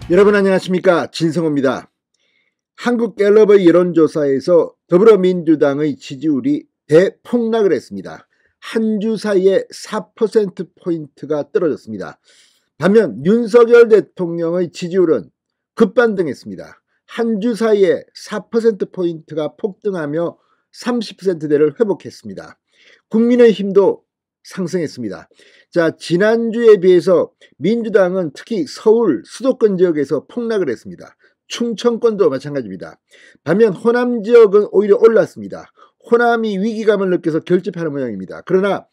여러분 안녕하십니까, 진성호입니다. 한국갤럽의 여론조사에서 더불어민주당의 지지율이 대폭락을 했습니다. 한 주 사이에 4%포인트가 떨어졌습니다. 반면 윤석열 대통령의 지지율은 급반등했습니다. 한 주 사이에 4%포인트가 폭등하며 30%대를 회복했습니다. 국민의힘도 상승했습니다. 자, 지난주에 비해서 민주당은 특히 서울 수도권 지역에서 폭락을 했습니다. 충청권도 마찬가지입니다. 반면 호남 지역은 오히려 올랐습니다. 호남이 위기감을 느껴서 결집하는 모양입니다. 그러나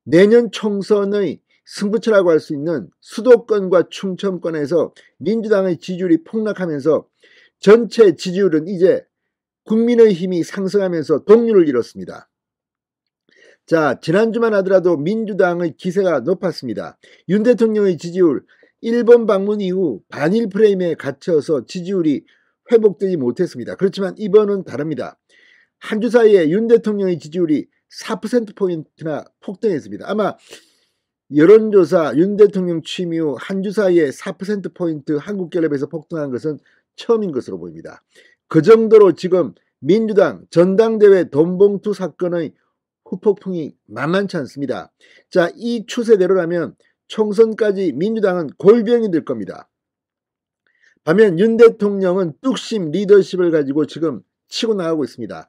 내년 총선의 승부처라고 할 수 있는 수도권과 충청권에서 민주당의 지지율이 폭락하면서 전체 지지율은 이제 국민의힘이 상승하면서 동률을 이뤘습니다. 자, 지난주만 하더라도 민주당의 기세가 높았습니다. 윤 대통령의 지지율, 일본 방문 이후 반일 프레임에 갇혀서 지지율이 회복되지 못했습니다. 그렇지만 이번은 다릅니다. 한 주 사이에 윤 대통령의 지지율이 4%포인트나 폭등했습니다. 아마 여론조사 윤 대통령 취임 이후 한 주 사이에 4%포인트 한국갤럽에서 폭등한 것은 처음인 것으로 보입니다. 그 정도로 지금 민주당 전당대회 돈봉투 사건의 후폭풍이 만만치 않습니다. 자, 이 추세대로라면 총선까지 민주당은 골병이 될 겁니다. 반면 윤 대통령은 뚝심 리더십을 가지고 지금 치고 나가고 있습니다.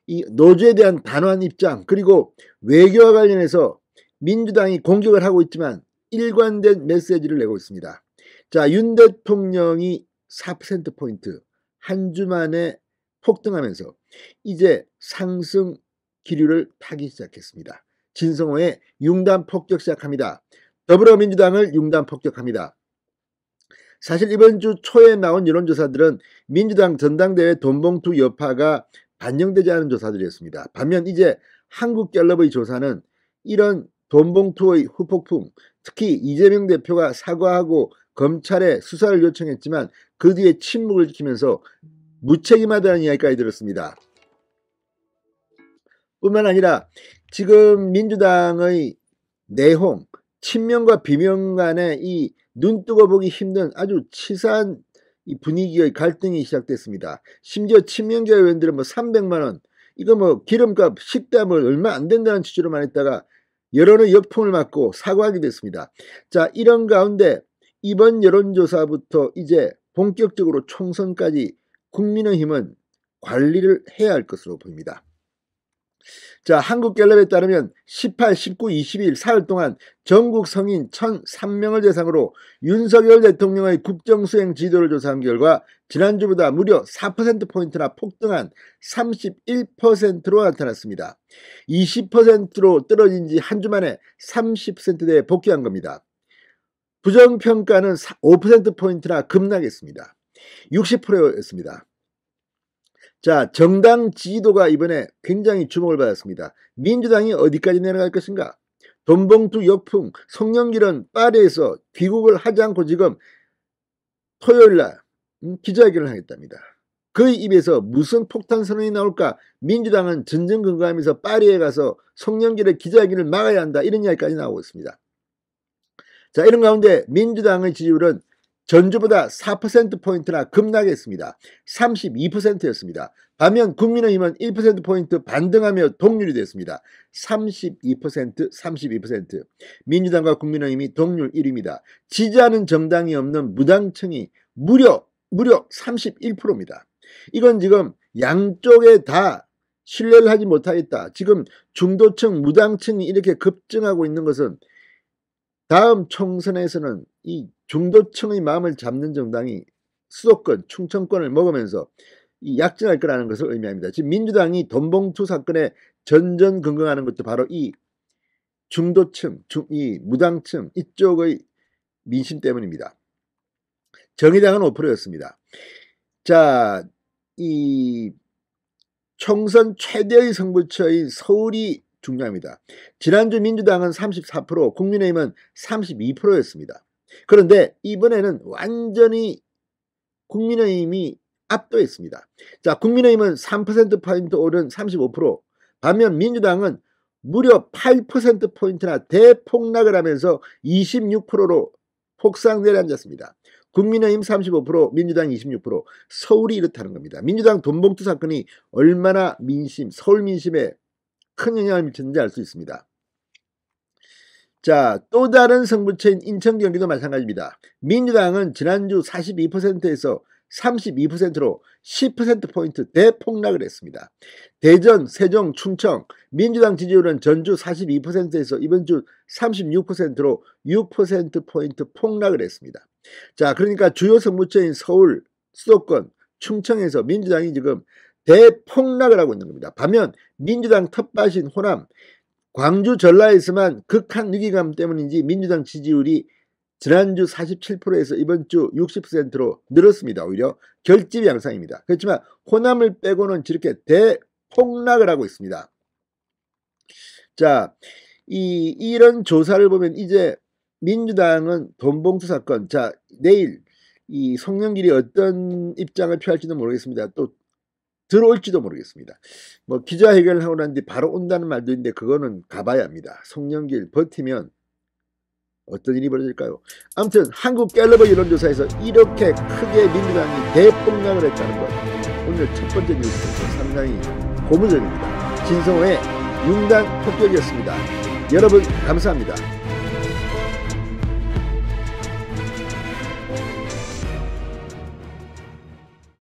이 노조에 대한 단호한 입장, 그리고 외교와 관련해서 민주당이 공격을 하고 있지만 일관된 메시지를 내고 있습니다. 자, 윤 대통령이 4%포인트 한 주 만에 폭등하면서 이제 상승 기류를 타기 시작했습니다. 진성호의 융단 폭격 시작합니다. 더불어민주당을 융단 폭격합니다. 사실 이번 주 초에 나온 여론조사들은 민주당 전당대회 돈봉투 여파가 반영되지 않은 조사들이었습니다. 반면 이제 한국갤럽의 조사는 이런 돈봉투의 후폭풍, 특히 이재명 대표가 사과하고 검찰에 수사를 요청했지만 그 뒤에 침묵을 지키면서 무책임하다는 이야기까지 들었습니다. 뿐만 아니라 지금 민주당의 내홍, 친명과 비명 간의 이 눈뜨고 보기 힘든 아주 치사한 이 분위기의 갈등이 시작됐습니다. 심지어 친명계 의원들은 300만원, 이거 기름값, 식담을 얼마 안 된다는 취지로만 했다가 여론의 역풍을 맞고 사과하게 됐습니다. 자, 이런 가운데 이번 여론조사부터 이제 본격적으로 총선까지 국민의힘은 관리를 해야 할 것으로 보입니다. 자, 한국갤럽에 따르면 18, 19, 20일 사흘 동안 전국 성인 1,003명을 대상으로 윤석열 대통령의 국정수행 지도를 조사한 결과 지난주보다 무려 4%포인트나 폭등한 31%로 나타났습니다. 20%로 떨어진 지 한 주 만에 30%대에 복귀한 겁니다. 부정평가는 5%포인트나 급락했습니다. 60%였습니다. 자, 정당 지지도가 이번에 굉장히 주목을 받았습니다. 민주당이 어디까지 내려갈 것인가? 돈봉투 역풍, 송영길은 파리에서 귀국을 하지 않고 지금 토요일날 기자회견을 하겠답니다. 그의 입에서 무슨 폭탄 선언이 나올까? 민주당은 전전긍긍하면서 파리에 가서 송영길의 기자회견을 막아야 한다, 이런 이야기까지 나오고 있습니다. 자, 이런 가운데 민주당의 지지율은 전주보다 4%포인트나 급락했습니다. 32%였습니다. 반면 국민의힘은 1%포인트 반등하며 동률이 됐습니다. 32%, 32%. 민주당과 국민의힘이 동률 1위입니다. 지지하는 정당이 없는 무당층이 무려 31%입니다. 이건 지금 양쪽에 다 신뢰를 하지 못하겠다. 지금 중도층, 무당층이 이렇게 급증하고 있는 것은 다음 총선에서는 이 중도층의 마음을 잡는 정당이 수도권, 충청권을 먹으면서 약진할 거라는 것을 의미합니다. 지금 민주당이 돈봉투 사건에 전전긍긍하는 것도 바로 이 중도층, 이 무당층 이쪽의 민심 때문입니다. 정의당은 5%였습니다. 자, 이 총선 최대의 승부처인 서울이 중요합니다. 지난주 민주당은 34%, 국민의힘은 32%였습니다. 그런데 이번에는 완전히 국민의힘이 압도했습니다. 자, 국민의힘은 3%포인트 오른 35%, 반면 민주당은 무려 8%포인트나 대폭락을 하면서 26%로 폭삭 내려앉았습니다. 국민의힘 35%, 민주당 26%, 서울이 이렇다는 겁니다. 민주당 돈봉투 사건이 얼마나 서울 민심에 큰 영향을 미쳤는지 알 수 있습니다. 자, 또 다른 성부처인 인천 경기도 마찬가지입니다. 민주당은 지난주 42%에서 32%로 10%포인트 대폭락을 했습니다. 대전, 세종, 충청 민주당 지지율은 전주 42%에서 이번 주 36%로 6%포인트 폭락을 했습니다. 자, 그러니까 주요 성부처인 서울, 수도권, 충청에서 민주당이 지금 대폭락을 하고 있는 겁니다. 반면 민주당 텃밭인 호남, 광주, 전라에서만 극한 위기감 때문인지 민주당 지지율이 지난주 47%에서 이번 주 60%로 늘었습니다. 오히려 결집 양상입니다. 그렇지만 호남을 빼고는 저렇게 대폭락을 하고 있습니다. 자, 이런 조사를 보면 이제 민주당은 돈봉투 사건, 자, 내일 이 송영길이 어떤 입장을 취할지도 모르겠습니다. 또 들어올지도 모르겠습니다. 뭐 기자회견을 하고 난 뒤 바로 온다는 말도 있는데 그거는 가봐야 합니다. 송영길 버티면 어떤 일이 벌어질까요? 아무튼 한국갤럽의 여론조사에서 이렇게 크게 민주당이 대폭락을 했다는 것, 오늘 첫 번째 뉴스에서 상당히 고무적입니다. 진성호의 융단 폭격이었습니다. 여러분 감사합니다.